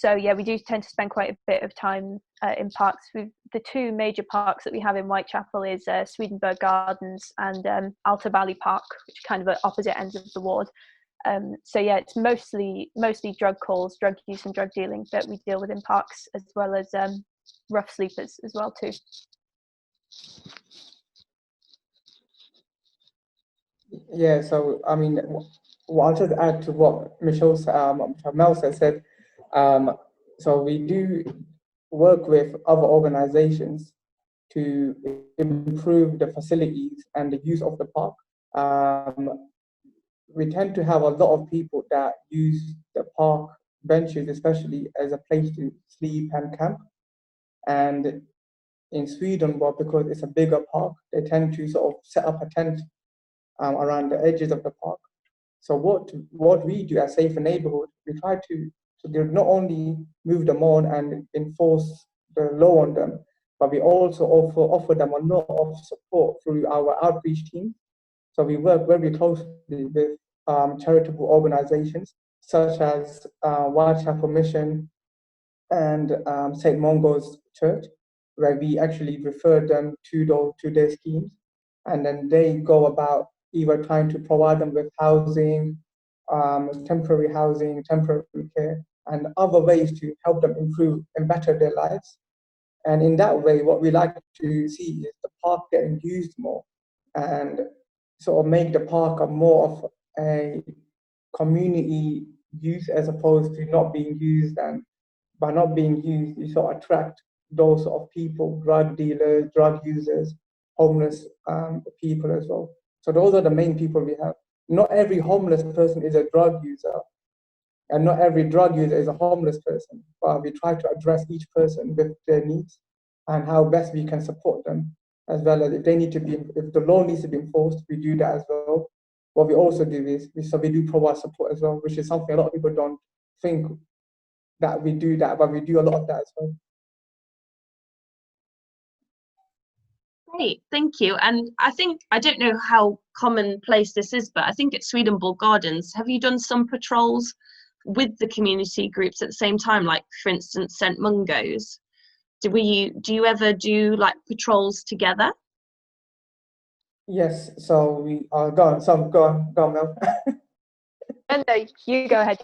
So yeah, we do tend to spend quite a bit of time in parks. The two major parks that we have in Whitechapel is Swedenborg Gardens and Alta Valley Park, which are kind of at opposite ends of the ward. So yeah, it's mostly drug calls, drug use and drug dealing that we deal with in parks, as well as rough sleepers as well too. Yeah, so I mean, I'll just add to what Mel said. So we do work with other organizations to improve the facilities and the use of the park. We tend to have a lot of people that use the park benches, especially as a place to sleep and camp. And in Sweden, well, because it's a bigger park, they tend to sort of set up a tent around the edges of the park. So what we do as Safer Neighbourhood, we try to not only move them on and enforce the law on them, but we also offer them a lot of support through our outreach team. So we work very closely with charitable organizations such as Whitechapel Mission and St. Mungo's Church, where we actually refer them to their schemes, and then they go about either trying to provide them with housing, temporary housing, temporary care, and other ways to help them improve and better their lives. And in that way, what we like to see is the park getting used more and sort of make the park a more of a community use as opposed to not being used. And by not being used, you sort of attract those sort of people, drug dealers, drug users, homeless people as well. So those are the main people we have. Not every homeless person is a drug user, and not every drug user is a homeless person, but we try to address each person with their needs and how best we can support them, as well as if the law needs to be enforced, we do that as well. What we also do is we do provide support as well, which is something a lot of people don't think that we do that, but we do a lot of that as well. Great, thank you. And I don't know how commonplace this is, but I think at Swedenborg Gardens, have you done some patrols with the community groups at the same time, like for instance St. Mungo's? Do you ever do like patrols together? Yes, so we are go on, Mel. And no, you go ahead.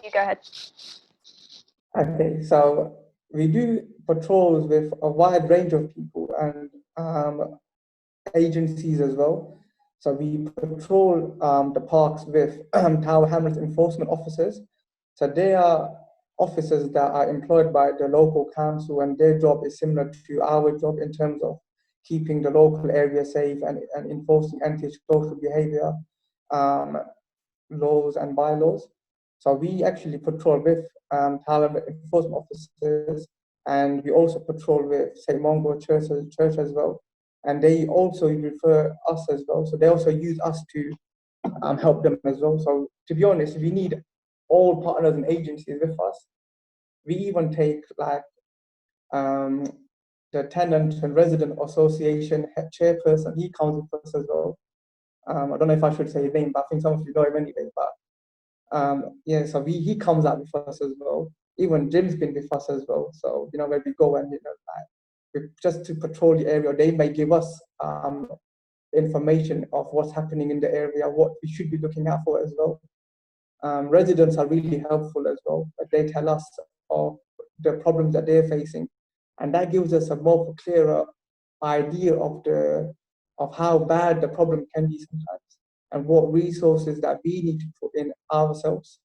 Okay, so we do patrols with a wide range of people and agencies as well. So we patrol the parks with Tower Hamlets enforcement officers. So they are officers that are employed by the local council, and their job is similar to our job in terms of keeping the local area safe and enforcing anti-social behavior laws and bylaws. So we actually patrol with Tower enforcement officers, and we also patrol with St. Mungo Church as well. And they also refer us as well. So they also use us to help them as well. So to be honest, we need all partners and agencies with us. We even take like the tenant and resident association head chairperson. He comes with us as well. I don't know if I should say his name, but I think some of you know him anyway. But yeah, so he comes out with us as well. Even Jim's been with us as well. So where we go and just to patrol the area, they may give us information of what's happening in the area, what we should be looking out for as well. Residents are really helpful as well. They tell us of the problems that they're facing, and that gives us a more clearer idea of how bad the problem can be sometimes, and what resources that we need to put in ourselves.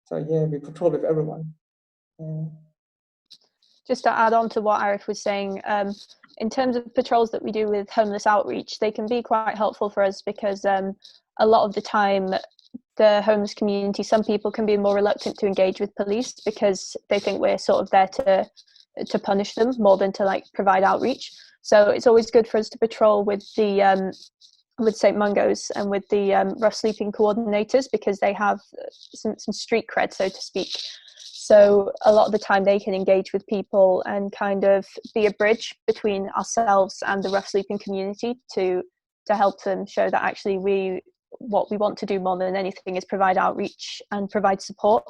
So yeah, we patrol with everyone. Yeah. Just to add on to what Arif was saying, in terms of patrols that we do with homeless outreach, they can be quite helpful for us because a lot of the time the homeless community, some people can be more reluctant to engage with police because they think we're sort of there to punish them more than to like provide outreach. So it's always good for us to patrol with the with St. Mungo's and with the rough sleeping coordinators, because they have some street cred, so to speak. So a lot of the time they can engage with people and kind of be a bridge between ourselves and the rough sleeping community to help them show that actually what we want to do more than anything is provide outreach and provide support.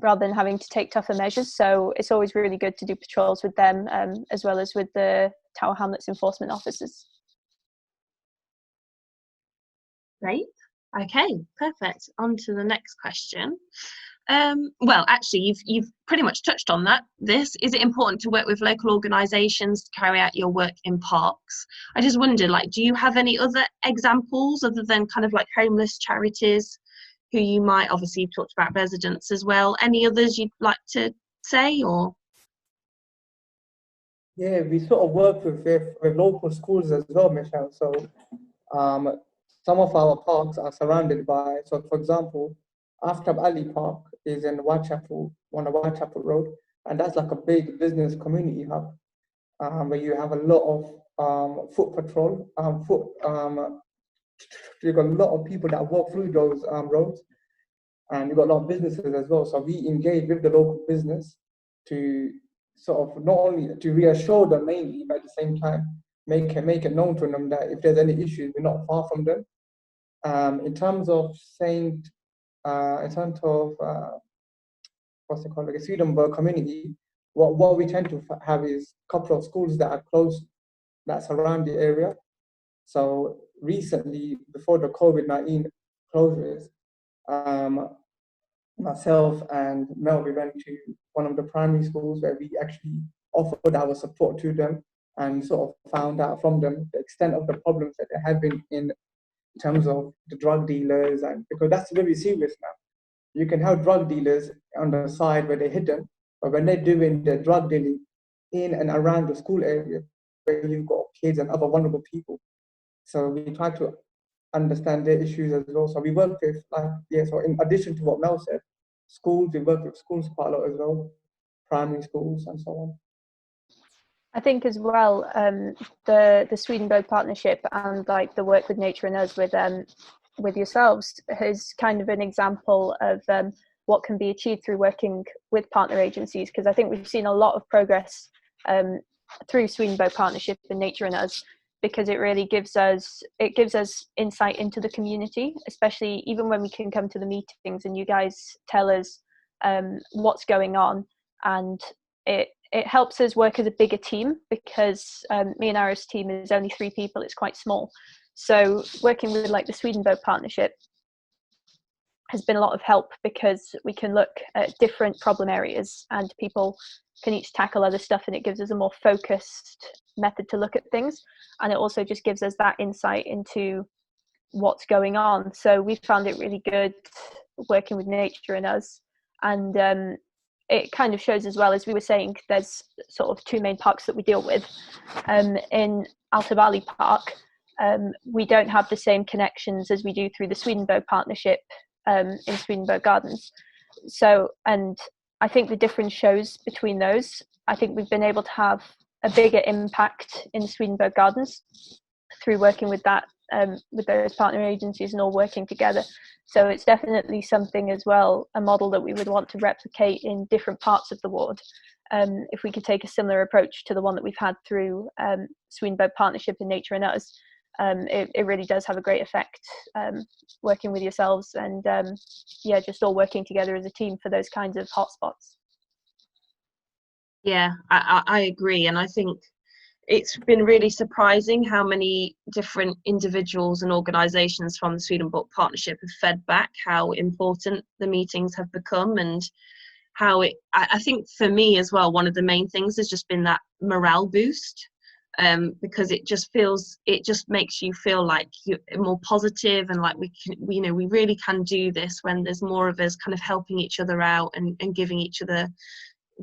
rather than having to take tougher measures. So it's always really good to do patrols with them, as well as with the Tower Hamlets enforcement officers. Great. Okay, perfect. On to the next question. Well, actually, you've pretty much touched on that. Is it important to work with local organisations to carry out your work in parks? I just wondered, like, do you have any other examples other than kind of like homeless charities who you might, obviously you've talked about residents as well, any others you'd like to say, or? Yeah, we sort of work with local schools as well, Michelle. So some of our parks are surrounded by, so for example, Aftab Ali Park is in Whitechapel, on a Whitechapel Road, and that's like a big business community hub where you have a lot of foot patrol, you've got a lot of people that walk through those roads, and you've got a lot of businesses as well. So we engage with the local business to sort of not only to reassure them mainly, but at the same time make it known to them that if there's any issues, we're not far from them. In terms of what's it called, like a Swedenborg community, what we tend to have is a couple of schools that are close, that surround the area. So recently, before the COVID-19 closures, myself and Mel, we went to one of the primary schools where we actually offered our support to them and sort of found out from them the extent of the problems that they're having in terms of the drug dealers, and because that's very serious now. You can have drug dealers on the side where they're hidden, but when they're doing their drug dealing in and around the school area where you've got kids and other vulnerable people. So we try to understand their issues as well. So we work with, so in addition to what Mel said, schools, we work with schools quite a lot as well, primary schools and so on. I think as well, the Swedenborg partnership and like the work with Nature and Us with yourselves is kind of an example of what can be achieved through working with partner agencies, because I think we've seen a lot of progress through Swedenborg partnership and Nature and Us, because it really gives us insight into the community, especially even when we can come to the meetings and you guys tell us what's going on, and it helps us work as a bigger team, because me and Arif's team is only 3 people. It's quite small. So working with like the Swedenborg partnership has been a lot of help, because we can look at different problem areas and people can each tackle other stuff, and it gives us a more focused method to look at things. And it also just gives us that insight into what's going on. So we found it really good working with Nature and Us. And it kind of shows as well, as we were saying, there's sort of 2 main parks that we deal with. In Altabali Park, we don't have the same connections as we do through the Swedenborg partnership in Swedenborg Gardens. So, and I think the difference shows between those. I think we've been able to have a bigger impact in Swedenborg Gardens through working with that, with those partner agencies and all working together. So it's definitely something as well, a model that we would want to replicate in different parts of the ward. If we could take a similar approach to the one that we've had through Swedenborg Partnership in Nature and Us, it really does have a great effect working with yourselves and just all working together as a team for those kinds of hotspots. Yeah, I agree, and I think it's been really surprising how many different individuals and organisations from the Swedenborg Partnership have fed back how important the meetings have become, and how I think for me as well, one of the main things has just been that morale boost, because it just makes you feel like you're more positive, and like we really can do this when there's more of us kind of helping each other out and giving each other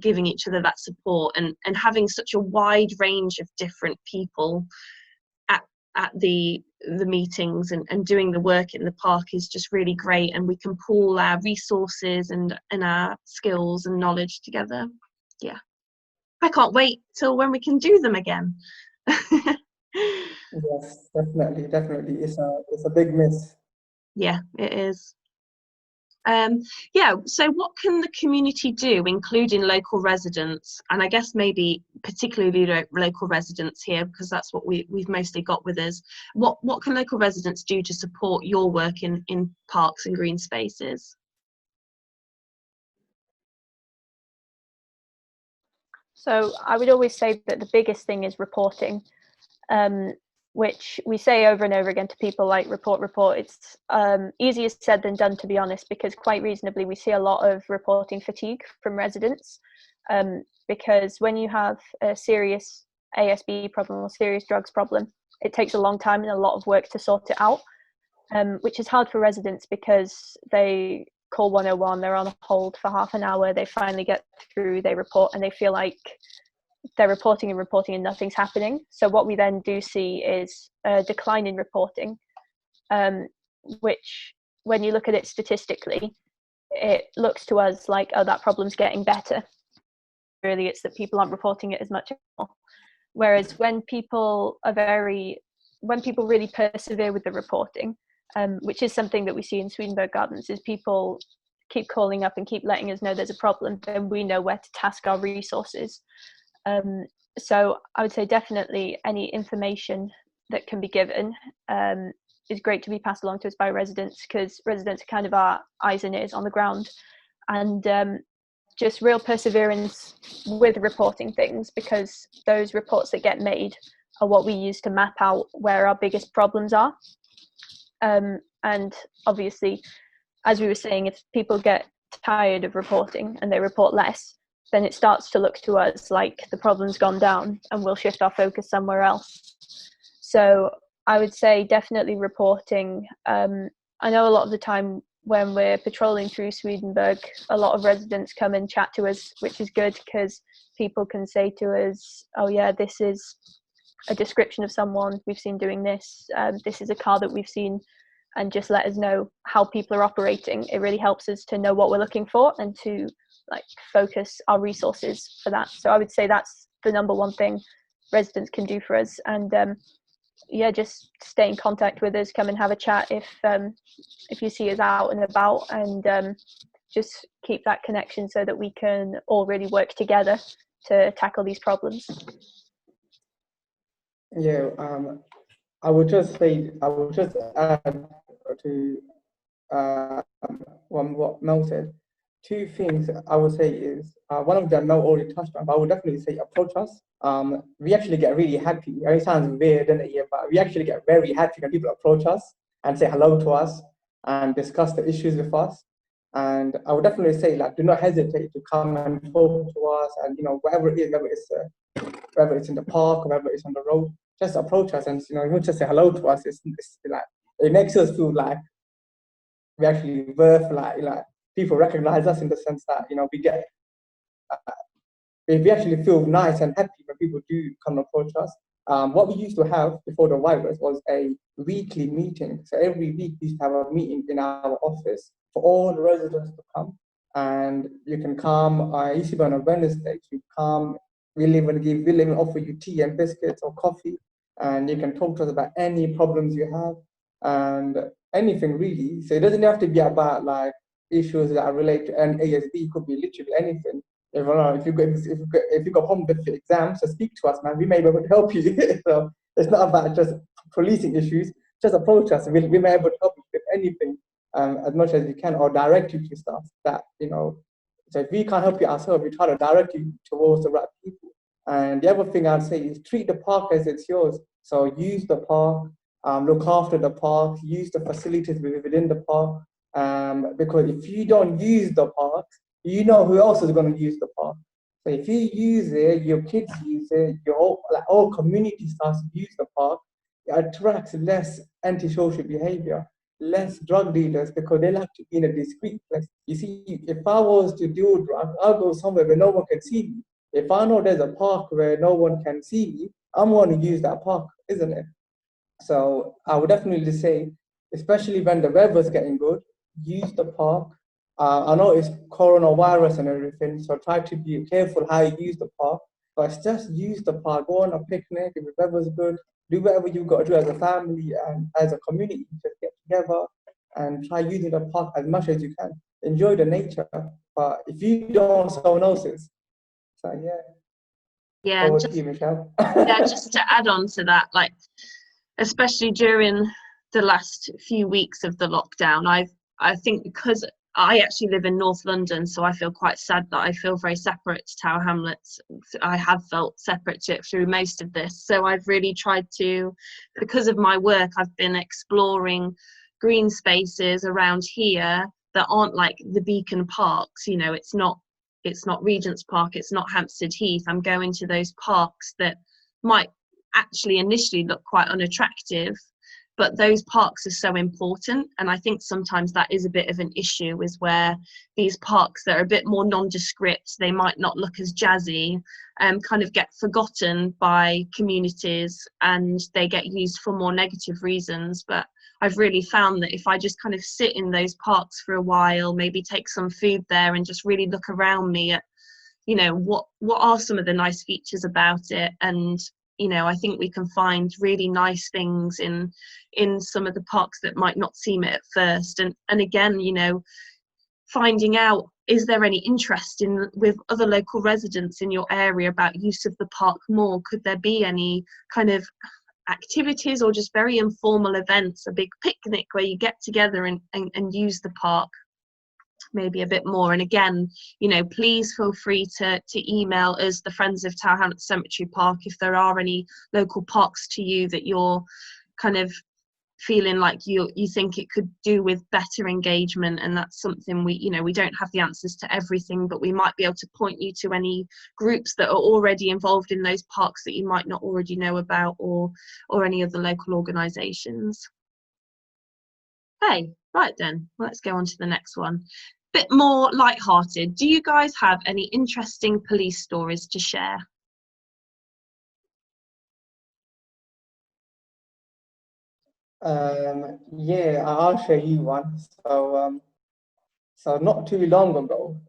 that support, and having such a wide range of different people at the meetings and doing the work in the park is just really great, and we can pool our resources and our skills and knowledge together. Yeah, I can't wait till when we can do them again. Yes, definitely. It's a big miss. Yeah, it is. So what can the community do, including local residents, and I guess maybe particularly local residents here, because that's what we've mostly got with us. What can local residents do to support your work in parks and green spaces? So I would always say that the biggest thing is reporting, which we say over and over again to people, like report. It's easier said than done, to be honest, because quite reasonably we see a lot of reporting fatigue from residents, because when you have a serious ASB problem or serious drugs problem, it takes a long time and a lot of work to sort it out, which is hard for residents because they call 101, they're on hold for half an hour, they finally get through, they report, and they feel like they're reporting and nothing's happening. So what we then do see is a decline in reporting, which when you look at it statistically, it looks to us like, oh, that problem's getting better. Really, it's that people aren't reporting it as much anymore. Whereas when people really persevere with the reporting, which is something that we see in Swedenborg Gardens, is people keep calling up and keep letting us know there's a problem, then we know where to task our resources. So I would say definitely any information that can be given is great to be passed along to us by residents, because residents are kind of our eyes and ears on the ground, and just real perseverance with reporting things, because those reports that get made are what we use to map out where our biggest problems are. And obviously, as we were saying, if people get tired of reporting and they report less, then it starts to look to us like the problem's gone down and we'll shift our focus somewhere else. So I would say definitely reporting. I know a lot of the time when we're patrolling through Swedenborg, a lot of residents come and chat to us, which is good, because people can say to us, oh yeah, this is a description of someone we've seen doing this, this is a car that we've seen, and just let us know how people are operating. It really helps us to know what we're looking for and to focus our resources for that. So I would say that's the number one thing residents can do for us. And just stay in contact with us, come and have a chat if you see us out and about, and just keep that connection so that we can all really work together to tackle these problems. Yeah, I would just add to what Mel said. Two things I would say is, one of them Mel already touched on, but I would definitely say approach us. We actually get really happy. It sounds weird, doesn't it? Yeah, but we actually get very happy when people approach us and say hello to us and discuss the issues with us. And I would definitely say, do not hesitate to come and talk to us, and whatever it is, whether it's in the park or whether it's on the road, just approach us, and even just say hello to us. It's like, it makes us feel like we actually worth like people recognize us, in the sense that we get we actually feel nice and happy when people do come and approach us. What we used to have before the virus was a weekly meeting. So every week we used to have a meeting in our office for all the residents to come, and you can come. I used to be on a Wednesday. You come. We'll even offer you tea and biscuits or coffee, and you can talk to us about any problems you have and anything really. So it doesn't have to be about issues that are related to an ASB. It could be literally anything. If you got problems with the exams, just speak to us, man. We may be able to help you. So it's not about just policing issues. Just approach us. We may be able to help you with anything, as much as we can, or direct you to stuff that So if we can't help you ourselves, we try to direct you towards the right people. And the other thing I'd say is treat the park as it's yours. So use the park, look after the park, use the facilities within the park. Because if you don't use the park, who else is going to use the park. So if you use it, your kids use it, your whole community starts to use the park, it attracts less antisocial behavior, less drug dealers, because they like to be in a discreet place. You see, if I was to do drugs, I'll go somewhere where no one can see me. If I know there's a park where no one can see me, I'm going to use that park, isn't it? So I would definitely say, especially when the weather's getting good, use the park. I know it's coronavirus and everything, so try to be careful how you use the park. But just use the park, go on a picnic if the weather's good, do whatever you've got to do as a family and as a community. Just get together and try using the park as much as you can. Enjoy the nature, but if you don't, someone else is. So yeah. Over to you, Michelle. Just to add on to that, especially during the last few weeks of the lockdown, I think because I actually live in North London, so I feel quite sad that I feel very separate to Tower Hamlets. I have felt separate to it through most of this. So I've really tried to, because of my work, I've been exploring green spaces around here that aren't like the beacon parks. You know, it's not Regent's Park, it's not Hampstead Heath. I'm going to those parks that might actually initially look quite unattractive, but those parks are so important. And I think sometimes that is a bit of an issue, is where these parks that are a bit more nondescript, they might not look as jazzy, kind of get forgotten by communities, and they get used for more negative reasons. But I've really found that if I just kind of sit in those parks for a while, maybe take some food there and just really look around me at, you know, what are some of the nice features about it. And you know, I think we can find really nice things in some of the parks that might not seem it at first. And again, you know, finding out, is there any interest in with other local residents in your area about use of the park more? Could there be any kind of activities or just very informal events, a big picnic where you get together and use the park maybe a bit more? And again, you know, please feel free to email us, the Friends of Tower Hamlets Cemetery Park, if there are any local parks to you that you're kind of feeling like you think it could do with better engagement. And that's something we, you know, we don't have the answers to everything, but we might be able to point you to any groups that are already involved in those parks that you might not already know about, or any other local organisations. Okay, right then, let's go on to the next one. Bit more light-hearted. Do you guys have any interesting police stories to share? Yeah, I'll share you one. So not too long ago.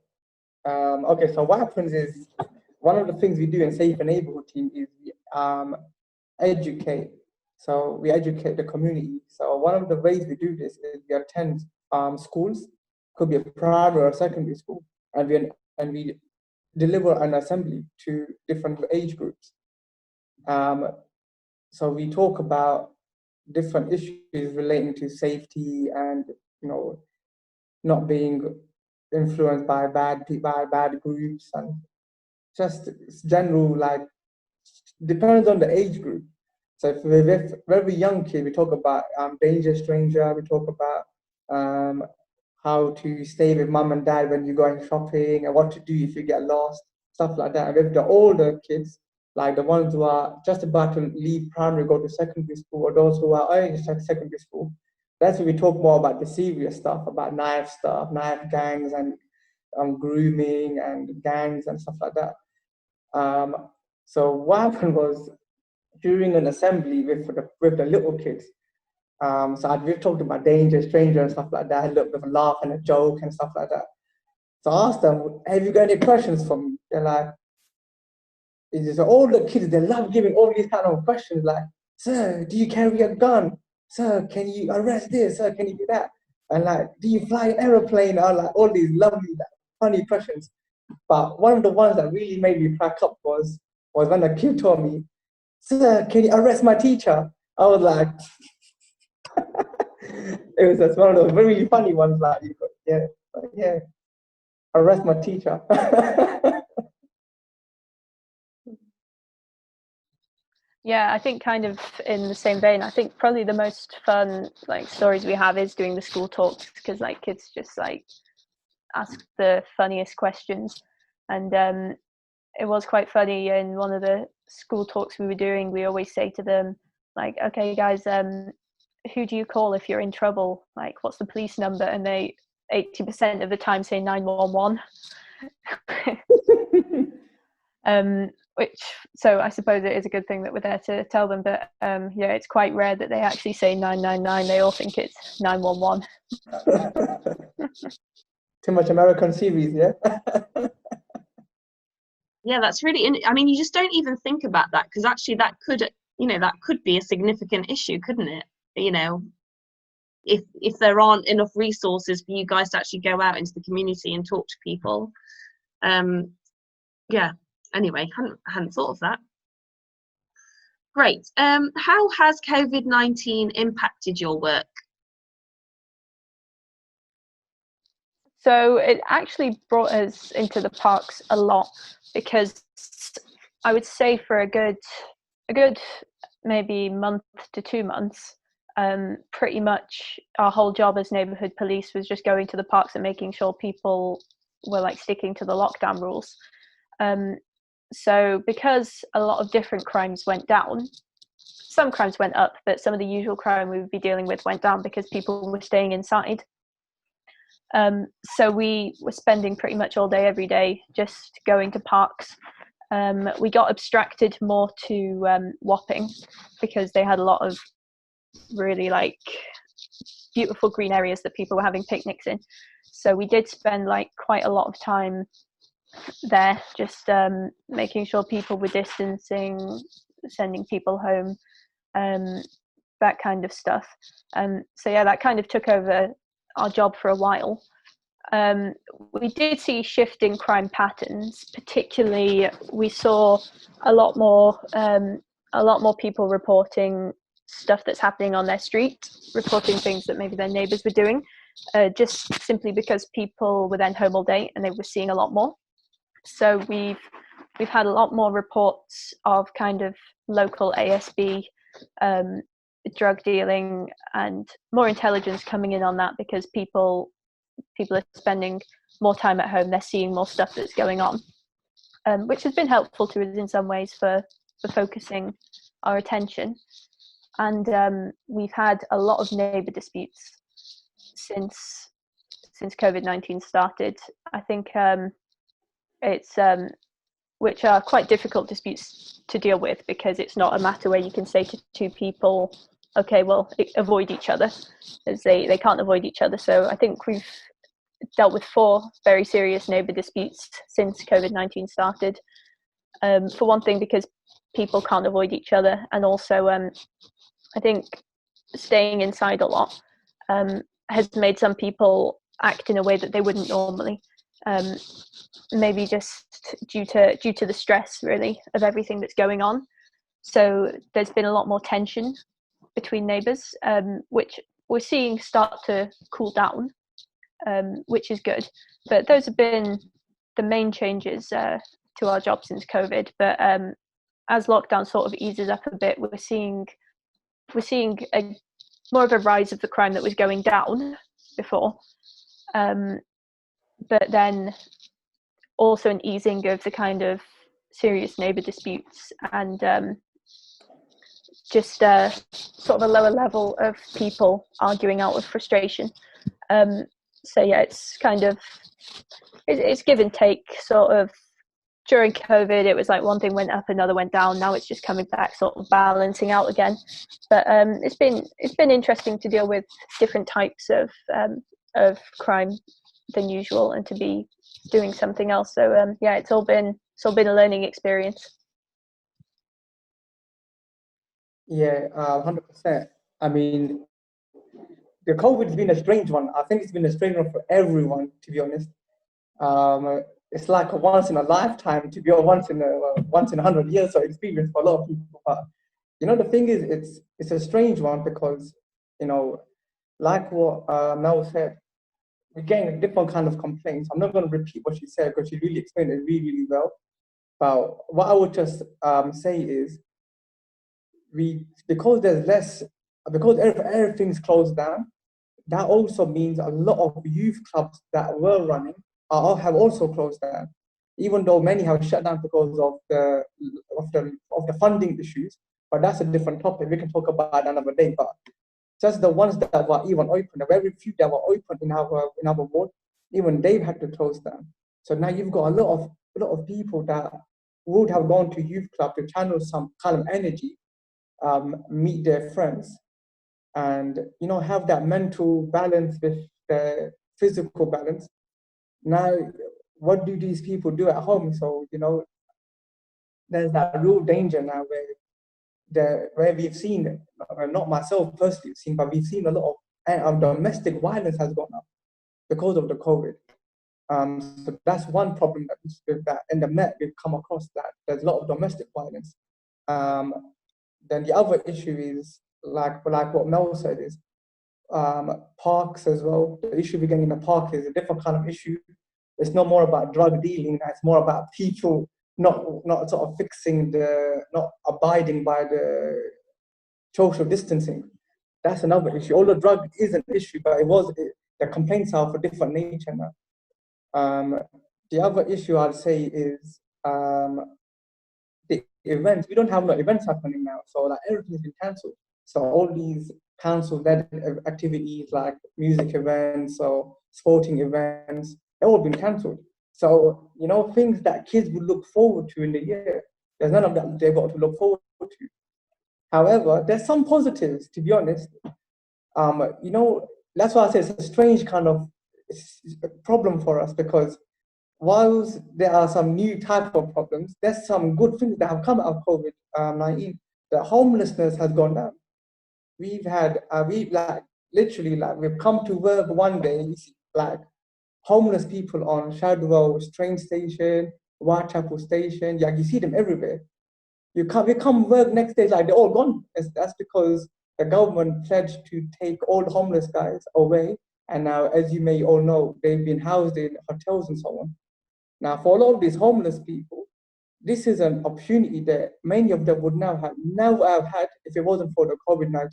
Okay, so what happens is, one of the things we do in Safe and Neighbourhood team is we educate. So we educate the community. So one of the ways we do this is we attend schools, could be a primary or secondary school, and we deliver an assembly to different age groups. So we talk about different issues relating to safety and, you know, not being influenced by bad groups, and just general, like, depends on the age group. So if we're with very young kid, we talk about danger stranger. We talk about how to stay with mum and dad when you're going shopping, and what to do if you get lost, stuff like that. And with the older kids, like the ones who are just about to leave primary, go to secondary school, or those who are in secondary school, that's when we talk more about the serious stuff, about knife gangs, and grooming and gangs and stuff like that. So what happened was, during an assembly with the little kids, we've talked about danger, stranger, and stuff like that, a little bit of a laugh and a joke and stuff like that. So I asked them, have you got any questions for me? They're like, it's just all the kids, they love giving all these kind of questions, like, sir, do you carry a gun? Sir, can you arrest this? Sir, can you do that? And like, do you fly an aeroplane? Or like all these lovely, like, funny questions. But one of the ones that really made me crack up was when the kid told me, sir, can you arrest my teacher? I was like, it was just one of those very funny ones, like, yeah, arrest my teacher. Yeah, I think kind of in the same vein, I think probably the most fun like stories we have is doing the school talks, because like kids just like ask the funniest questions. And it was quite funny in one of the school talks we were doing. We always say to them, like, okay guys, who do you call if you're in trouble? Like, what's the police number? And they 80% of the time say 911. Which, so I suppose it is a good thing that we're there to tell them, but yeah, it's quite rare that they actually say 999. They all think it's 911. Too much American series, yeah. Yeah, that's really, I mean, you just don't even think about that, because actually that could, you know, that could be a significant issue, couldn't it? You know, if there aren't enough resources for you guys to actually go out into the community and talk to people. Yeah, anyway, hadn't thought of that. Great. How has COVID-19 impacted your work? So it actually brought us into the parks a lot, because I would say for a good maybe month to 2 months, pretty much our whole job as neighbourhood police was just going to the parks and making sure people were like sticking to the lockdown rules. So because a lot of different crimes went down, some crimes went up, but some of the usual crime we would be dealing with went down because people were staying inside. So we were spending pretty much all day, every day, just going to parks. We got abstracted more to Wapping, because they had a lot of really like beautiful green areas that people were having picnics in. So we did spend like quite a lot of time there, just making sure people were distancing, sending people home, that kind of stuff. So yeah, that kind of took over our job for a while. We did see shifting crime patterns. Particularly, we saw a lot more people reporting stuff that's happening on their street, reporting things that maybe their neighbours were doing, just simply because people were then home all day and they were seeing a lot more. So we've had a lot more reports of kind of local ASB, drug dealing, and more intelligence coming in on that, because people are spending more time at home, they're seeing more stuff that's going on, which has been helpful to us in some ways for focusing our attention. And we've had a lot of neighbour disputes since COVID-19 started. I think it's which are quite difficult disputes to deal with, because it's not a matter where you can say to two people, okay, well, avoid each other, as they can't avoid each other. So I think we've dealt with 4 very serious neighbour disputes since COVID-19 started. For one thing, because people can't avoid each other, and also I think staying inside a lot has made some people act in a way that they wouldn't normally, maybe just due to the stress, really, of everything that's going on. So there's been a lot more tension between neighbours, which we're seeing start to cool down, which is good. But those have been the main changes to our job since COVID. But as lockdown sort of eases up a bit, we're seeing more of a rise of the crime that was going down before, but then also an easing of the kind of serious neighbour disputes, and just sort of a lower level of people arguing out of frustration. So yeah, it's kind of it's give and take. Sort of during COVID, it was like one thing went up, another went down. Now it's just coming back, sort of balancing out again. But it's been interesting to deal with different types of crime than usual, and to be doing something else. So yeah, it's all been a learning experience. Yeah, 100%. I mean, the COVID's been a strange one. I think it's been a strange one for everyone, to be honest. It's like a once in a lifetime, to be a once in 100 years of experience for a lot of people. But the thing is, it's a strange one, because like what Mel said, we're getting a different kind of complaints. I'm not going to repeat what she said, because she really explained it really, really well. But what I would just say is, because everything's closed down, that also means a lot of youth clubs that were running have also closed down, even though many have shut down because of the funding issues. But that's a different topic. We can talk about another day. But just the ones that were even open, the very few that were open in our ward, even they've had to close down. So now you've got a lot of people that would have gone to youth club to channel some kind of energy, meet their friends, and have that mental balance with the physical balance. Now, what do these people do at home? So there's that real danger now where we've seen, not myself personally seen, but we've seen a lot of domestic violence has gone up because of the COVID. So that's one problem that in the Met we've come across, that there's a lot of domestic violence. Then the other issue is like what Mel said, is parks as well. The issue we're getting in the park is a different kind of issue. It's not more about drug dealing, it's more about people not sort of not abiding by the social distancing. That's another issue. Although drug is an issue, but the complaints are of a different nature now. The other issue I'd say is the events. We don't have no events happening now, so like everything's been cancelled. So all these council-led activities like music events or sporting events, they've all been cancelled. So, you know, things that kids would look forward to in the year, there's none of that they've got to look forward to. However, there's some positives, to be honest. You know, that's why I say it's a strange kind of problem for us, because whilst there are some new type of problems, there's some good things that have come out of COVID-19. The homelessness has gone down. We've come to work one day, like homeless people on Shadwell train station, Whitechapel station. Yeah, you see them everywhere. We come work next day, like they're all gone. That's because the government pledged to take all the homeless guys away. And now, as you may all know, they've been housed in hotels and so on. Now, for a lot of these homeless people, this is an opportunity that many of them would never have had if it wasn't for the COVID-19.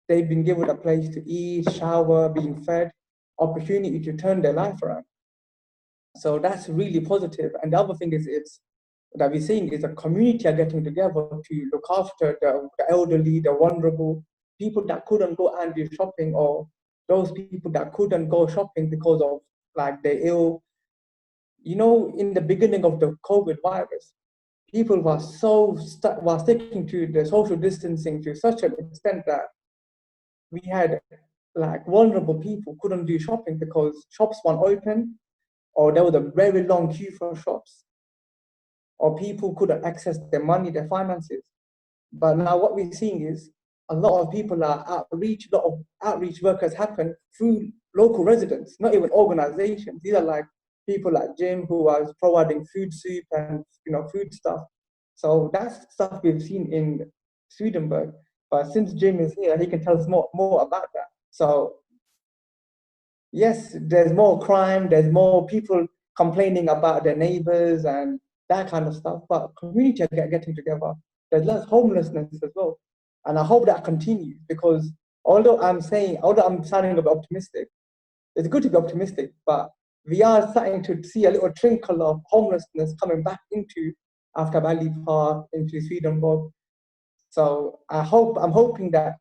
They've been given a place to eat, shower, being fed, opportunity to turn their life around. So that's really positive. And the other thing is that we're seeing is a community are getting together to look after the elderly, the vulnerable, people that couldn't go and do shopping, or those people that couldn't go shopping because of like they're ill. You know, in the beginning of the COVID virus, people were sticking to the social distancing to such an extent that we had like vulnerable people couldn't do shopping because shops weren't open, or there was a very long queue for shops, or people couldn't access their money, their finances. But now what we're seeing is a lot of people are outreach, a lot of outreach workers happen through local residents, not even organizations. These are like people like Jim who are providing food soup and food stuff. So that's stuff we've seen in Swedenborg. But since Jim is here, he can tell us more about that. So yes, there's more crime, there's more people complaining about their neighbors and that kind of stuff, but community are getting together. There's less homelessness as well. And I hope that continues, because although I'm sounding a bit optimistic, it's good to be optimistic, but we are starting to see a little trickle of homelessness coming back into after Valley Park, into Swedenborg. So I'm hoping that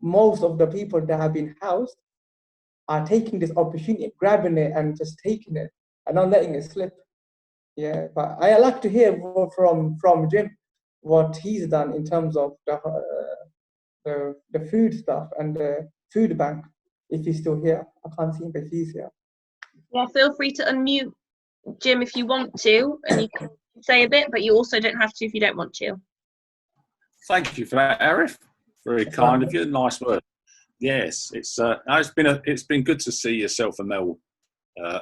most of the people that have been housed are taking this opportunity, grabbing it and just taking it and not letting it slip. Yeah, but I like to hear from Jim what he's done in terms of the food stuff and the food bank. If he's still here, I can't see him, but he's here. Yeah, feel free to unmute Jim if you want to, and you can say a bit, but you also don't have to if you don't want to. Thank you for that, Arif. Very kind of you. Nice word. Yes, it's been good to see yourself and Mel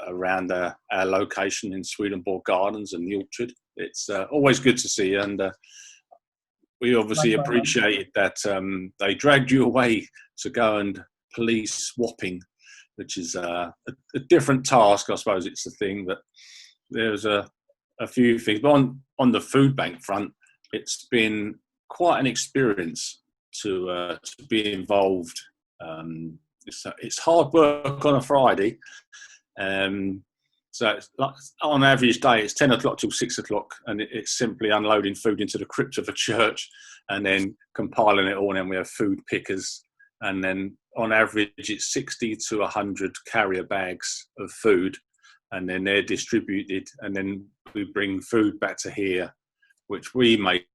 around our location in Swedenborg Gardens and the Orchard. It's always good to see you, and we obviously appreciate that they dragged you away to go and police swapping, which is a different task, I suppose. It's the thing, but there's a few things. But on the food bank front, it's been quite an experience to be involved. It's hard work on a Friday. So it's like, on average day, it's 10 o'clock till 6 o'clock, and it's simply unloading food into the crypt of a church and then compiling it all. And then we have food pickers, and then on average, it's 60 to 100 carrier bags of food, and then they're distributed, and then we bring food back to here, which we make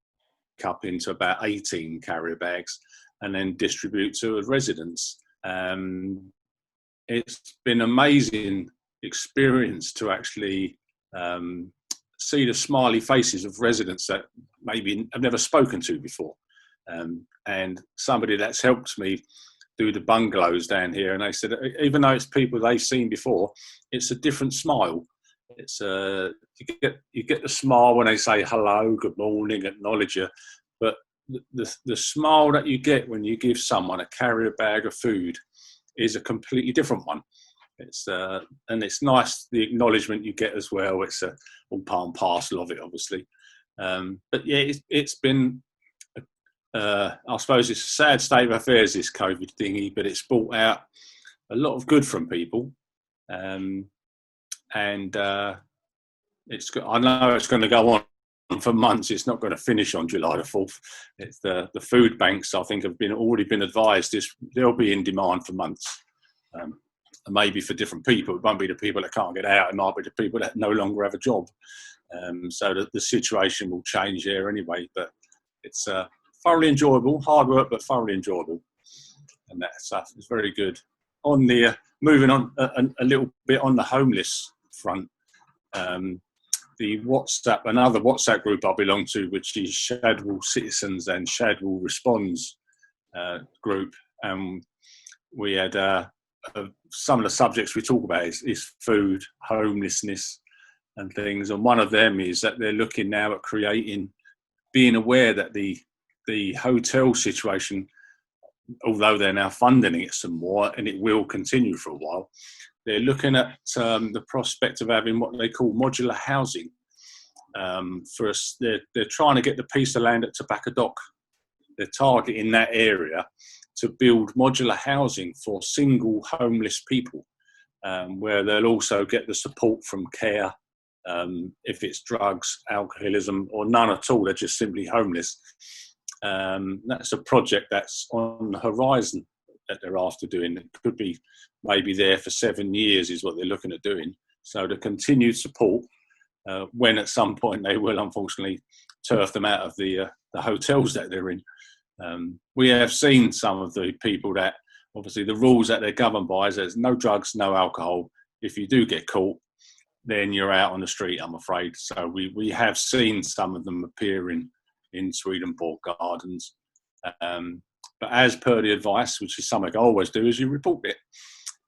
up into about 18 carrier bags, and then distribute to residents. It's been an amazing experience to actually see the smiley faces of residents that maybe I've never spoken to before. And somebody that's helped me do the bungalows down here, and they said, even though it's people they've seen before, it's a different smile. It's you get the smile when they say hello, good morning, acknowledge you, but the smile that you get when you give someone a carrier bag of food is a completely different one. It's and it's nice the acknowledgement you get as well. It's all part and parcel of it, obviously. But yeah, it's been. I suppose it's a sad state of affairs, this COVID thingy, but it's brought out a lot of good from people, and it's. I know it's going to go on for months. It's not going to finish on July the 4th. It's the food banks, I think, have already been advised they'll be in demand for months. Maybe for different people. It won't be the people that can't get out. It might be the people that no longer have a job. So the situation will change there anyway. But it's thoroughly enjoyable, hard work, but thoroughly enjoyable. And that stuff is very good. On the moving on a little bit on the homeless front, the another WhatsApp group I belong to, which is Shadwell Citizens and Shadwell Responds group. We had some of the subjects we talk about is food, homelessness, and things. And one of them is that they're looking now at being aware that the hotel situation, although they're now funding it some more, and it will continue for a while, they're looking at the prospect of having what they call modular housing. For us, they're trying to get the piece of land at Tobacco Dock. They're targeting that area to build modular housing for single homeless people, where they'll also get the support from care, if it's drugs, alcoholism, or none at all, they're just simply homeless. That's a project that's on the horizon that they're after doing. It could be maybe there for 7 years is what they're looking at doing. So the continued support, when at some point they will unfortunately turf them out of the hotels that they're in. We have seen some of the people that, obviously the rules that they're governed by is there's no drugs, no alcohol. If you do get caught, then you're out on the street, I'm afraid. So we have seen some of them appearing in Swedenborg Gardens. But as per the advice, which is something I always do, is you report it.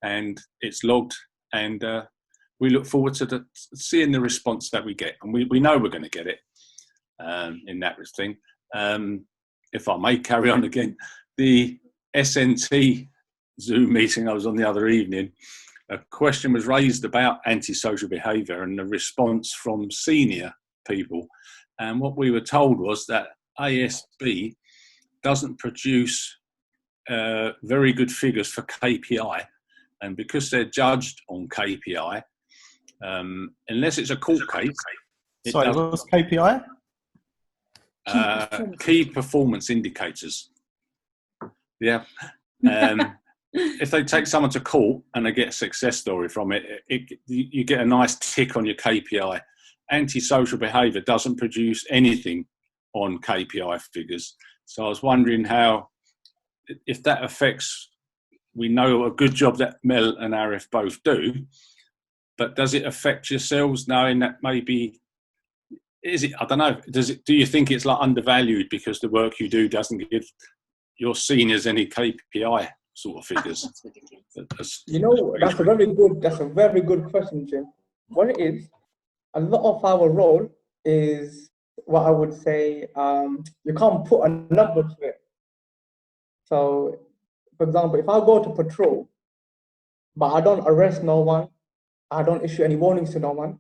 And it's logged, and we look forward to seeing the response that we get. And we know we're going to get it in that thing. If I may carry on again, the SNT Zoom meeting I was on the other evening, a question was raised about antisocial behaviour and the response from senior people. And what we were told was that ASB doesn't produce very good figures for KPI. And because they're judged on KPI, unless it's a court case... Sorry, what's KPI? Key performance indicators. Yeah. If they take someone to court and they get a success story from it, you get a nice tick on your KPI. Antisocial behaviour doesn't produce anything on KPI figures. So I was wondering if that affects, we know a good job that Mel and Arif both do, but does it affect yourselves knowing that maybe, I don't know, do you think it's like undervalued because the work you do doesn't give your seniors any KPI sort of figures? That's ridiculous. You know, that's a very good question, Jim. What it is, a lot of our role is what I would say, you can't put a number to it. So, for example, if I go to patrol, but I don't arrest no one, I don't issue any warnings to no one,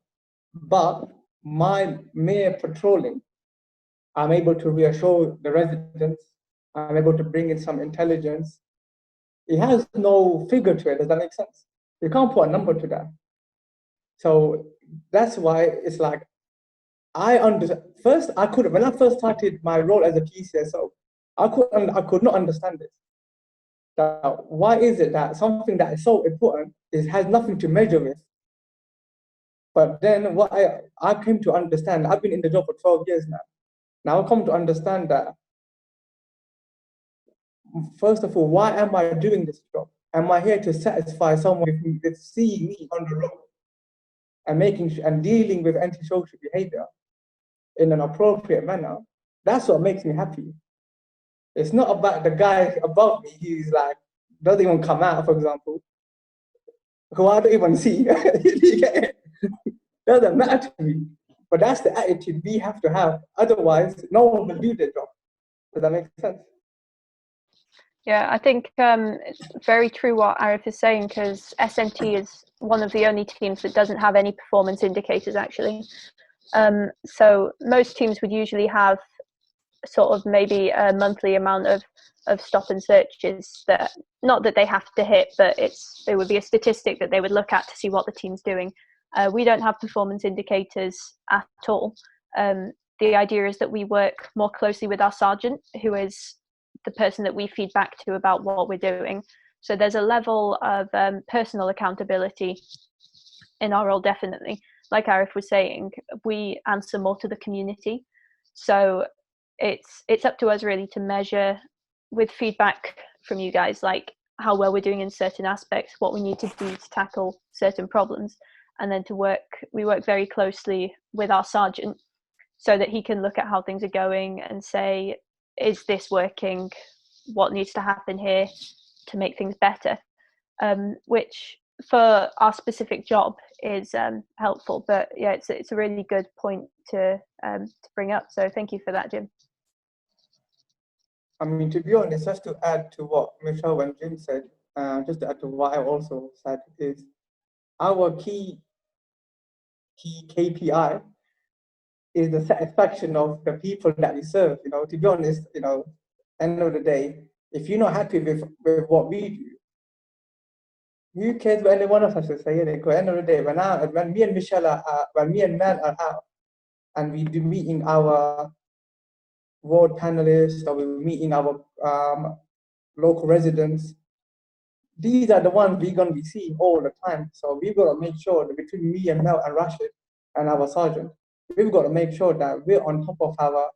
but my mere patrolling, I'm able to reassure the residents, I'm able to bring in some intelligence. It has no figure to it. Does that make sense? You can't put a number to that. So that's why it's like, when I first started my role as a PCSO, I could not understand this. Why is it that something that is so important has nothing to measure with? But then what I came to understand, I've been in the job for 12 years now. Now I come to understand that, first of all, why am I doing this job? Am I here to satisfy someone with seeing me on the road and dealing with antisocial behavior in an appropriate manner? That's what makes me happy. It's not about the guy above me who's like, doesn't even come out, for example, who I don't even see. Doesn't matter to me. But that's the attitude we have to have. Otherwise, no one will do their job. Does that make sense? Yeah, I think it's very true what Arif is saying, because SMT is one of the only teams that doesn't have any performance indicators, actually. So most teams would usually have sort of maybe a monthly amount of stop and searches that, not that they have to hit, but it would be a statistic that they would look at to see what the team's doing. We don't have performance indicators at all. The idea is that we work more closely with our sergeant, who is the person that we feed back to about what we're doing. So there's a level of personal accountability in our role, definitely. Like Arif was saying, we answer more to the community. So it's up to us really to measure with feedback from you guys, like how well we're doing in certain aspects, what we need to do to tackle certain problems, and then we work very closely with our sergeant so that he can look at how things are going and say, is this working? What needs to happen here to make things better? Which for our specific job is helpful. But yeah, it's a really good point to bring up. So thank you for that, Jim. I mean, to be honest, just to add to what Michelle and Jim said, just to add to what I also said, is our key KPI is the satisfaction of the people that we serve. You know, to be honest, you know, end of the day, if you're not happy with what we do, who cares what any one of us will say? At the end of the day, when me and Michelle when me and Mel are out and we do meeting our ward panelists, or we're meeting our local residents, these are the ones we're going to be seeing all the time. So we've got to make sure that between me and Mel and Rashid and our sergeant, we've got to make sure that we're on top of our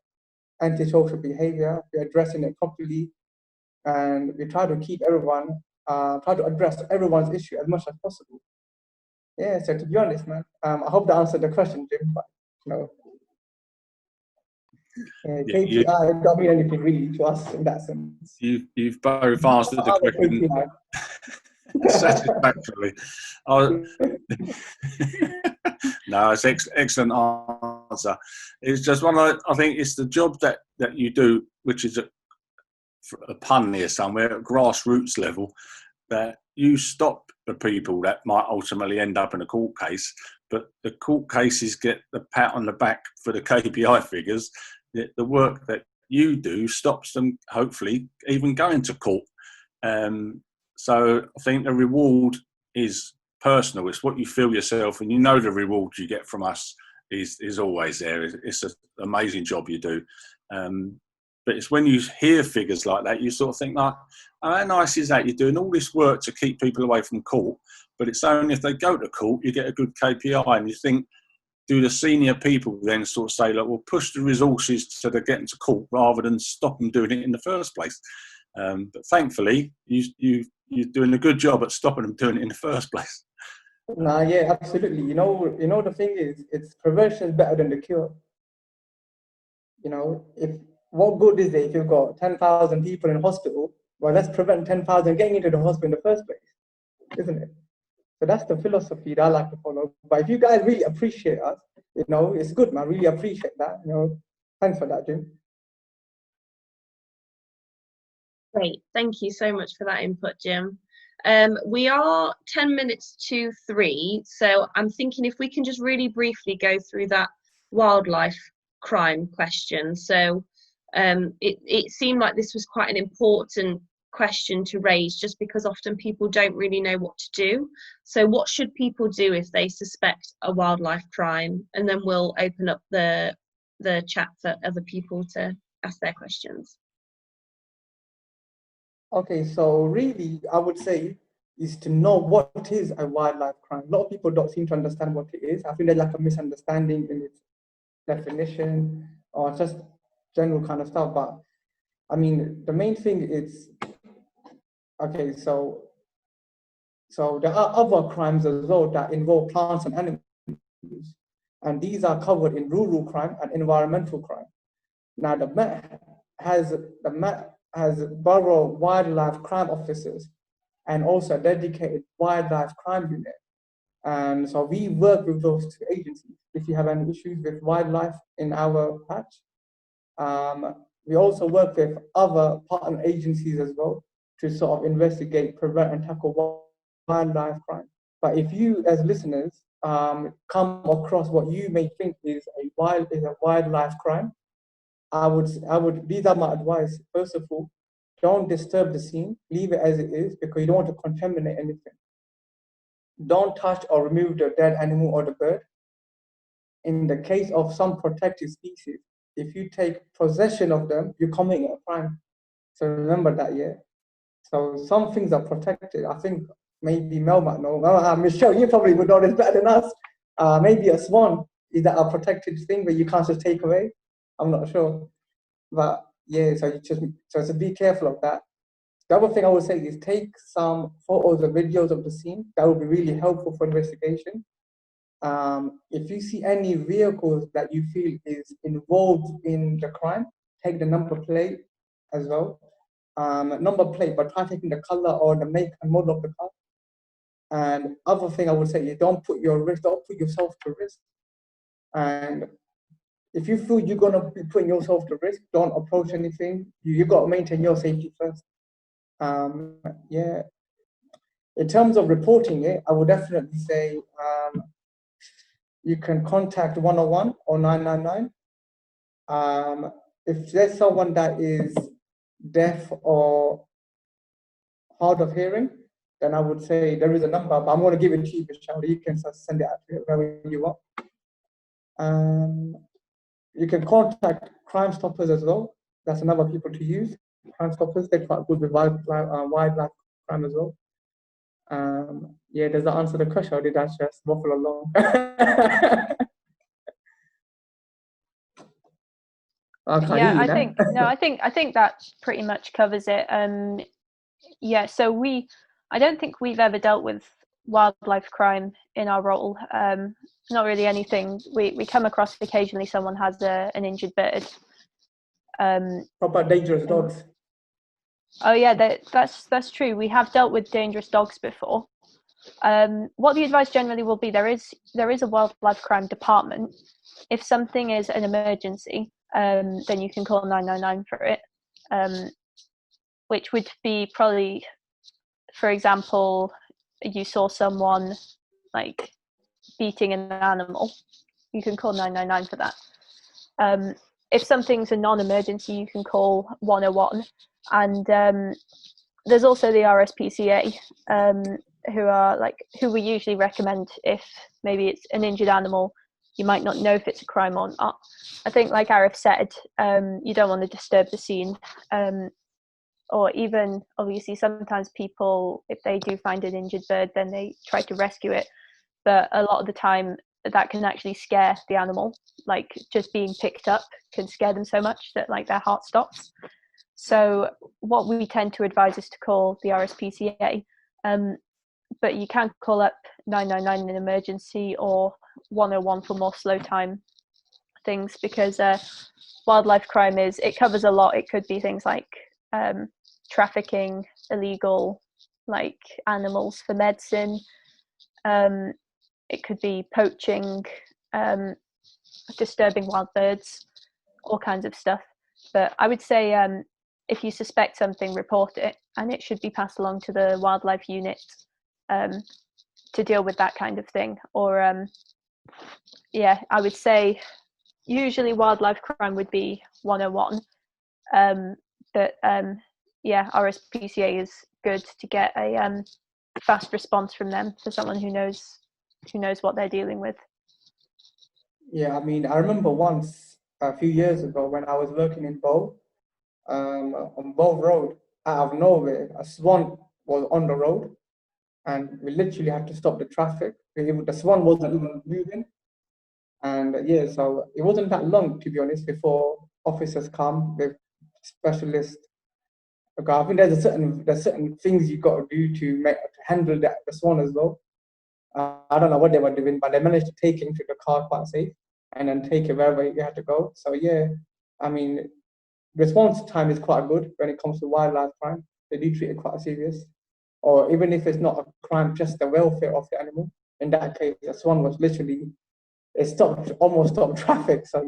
antisocial behavior, we're addressing it properly, and we try to keep everyone, try to address everyone's issue as much as possible. Yeah, so to be honest, man, I hope that answered the question, Jim, but you know, KPI don't mean anything really to us in that sense. You've both answered the question satisfactorily. No, it's excellent answer. It's just I think it's the job that you do, which is a pun here somewhere, at grassroots level, that you stop the people that might ultimately end up in a court case, but the court cases get the pat on the back for the KPI figures. The work that you do stops them, hopefully, even going to court. So I think the reward is personal. It's what you feel yourself, and you know the reward you get from us is always there. It's an amazing job you do. But it's when you hear figures like that, you sort of think, like, oh, how nice is that? You're doing all this work to keep people away from court, but it's only if they go to court you get a good KPI. And you think, do the senior people then sort of say, look, we'll push the resources to get into court rather than stop them doing it in the first place? But thankfully, you're doing a good job at stopping them doing it in the first place. Nah, yeah, absolutely. You know, the thing is, it's prevention is better than the cure. You know, what good is it if you've got 10,000 people in hospital? Well, let's prevent 10,000 getting into the hospital in the first place, isn't it? So that's the philosophy that I like to follow. But if you guys really appreciate us, you know, it's good, man. Really appreciate that. You know, thanks for that, Jim. Great, thank you so much for that input, Jim. We are 10 minutes to 3, so I'm thinking if we can just really briefly go through that wildlife crime question. So it seemed like this was quite an important question to raise, just because often people don't really know what to do. So what should people do if they suspect a wildlife crime? And then we'll open up the chat for other people to ask their questions. Okay, so really, I would say is to know what is a wildlife crime. A lot of people don't seem to understand what it is. I think there's like a misunderstanding in its definition or just general kind of stuff. But I mean, the main thing is, okay, so there are other crimes as well that involve plants and animals, and these are covered in rural crime and environmental crime. Now, the Met has borough wildlife crime officers and also a dedicated wildlife crime unit. And so we work with those two agencies if you have any issues with wildlife in our patch. We also work with other partner agencies as well, to sort of investigate, prevent, and tackle wildlife crime. But if you, as listeners, come across what you may think is a wildlife crime, these are my advice. First of all, don't disturb the scene, leave it as it is, because you don't want to contaminate anything. Don't touch or remove the dead animal or the bird. In the case of some protected species, if you take possession of them, you're committing a crime. So remember that, yeah. So some things are protected. I think maybe Mel might know. Michelle, you probably would know this better than us. Maybe a swan, is that a protected thing that you can't just take away? I'm not sure. But yeah, so be careful of that. The other thing I would say is take some photos or videos of the scene. That would be really helpful for investigation. If you see any vehicles that you feel is involved in the crime, take the number plate as well. Number plate, but try taking the color or the make and model of the car. And other thing I would say is don't put yourself to risk. And if you feel you're gonna be putting yourself to risk, don't approach anything. You got to maintain your safety first. Yeah. In terms of reporting it, I would definitely say you can contact 101 or 999. If there's someone that is deaf or hard of hearing, then I would say there is a number, but I'm going to give it to you, Michelle. You can send it out to wherever you want. You can contact Crime Stoppers as well. That's another people to use. Crime Stoppers, they're quite good with wildlife crime as well. Yeah, does that answer the question, or did I just waffle along? Yeah, I think that pretty much covers it. Yeah, so I don't think we've ever dealt with wildlife crime in our role. Not really anything. We come across occasionally someone has an injured bird. What about dangerous dogs? Oh yeah, that's true. We have dealt with dangerous dogs before. What the advice generally will be, there is a wildlife crime department. If something is an emergency, then you can call 999 for it, which would be probably, for example, you saw someone like beating an animal, you can call 999 for that. If something's a non-emergency, you can call 101. And there's also the RSPCA, who we usually recommend if maybe it's an injured animal, you might not know if it's a crime or not. I think, like Arif said, you don't want to disturb the scene. Or even, obviously, sometimes people, if they do find an injured bird, then they try to rescue it. But a lot of the time, that can actually scare the animal. Like, just being picked up can scare them so much that, like, their heart stops. So what we tend to advise is to call the RSPCA. But you can call up 999 in an emergency or 101 for more slow time things, because wildlife crime it covers a lot. It could be things like trafficking, illegal, like animals for medicine. It could be poaching, disturbing wild birds, all kinds of stuff. But I would say if you suspect something, report it, and it should be passed along to the wildlife unit to deal with that kind of thing. Or I would say usually wildlife crime would be 101. But RSPCA is good to get a fast response from them, for someone who knows what they're dealing with. Yeah, I mean, I remember once a few years ago when I was working in Bow, on Bow Road, out of nowhere, a swan was on the road, and we literally had to stop the traffic. The swan wasn't even moving, and so it wasn't that long, to be honest, before officers come with specialists. Okay, I think there's certain things you got to do to handle the swan as well. I don't know what they were doing, but they managed to take it into the car quite safe, and then take it wherever you had to go. So I mean, response time is quite good when it comes to wildlife crime. They do treat it quite serious, or even if it's not a crime, just the welfare of the animal. In that case, the swan was literally almost stopped traffic. So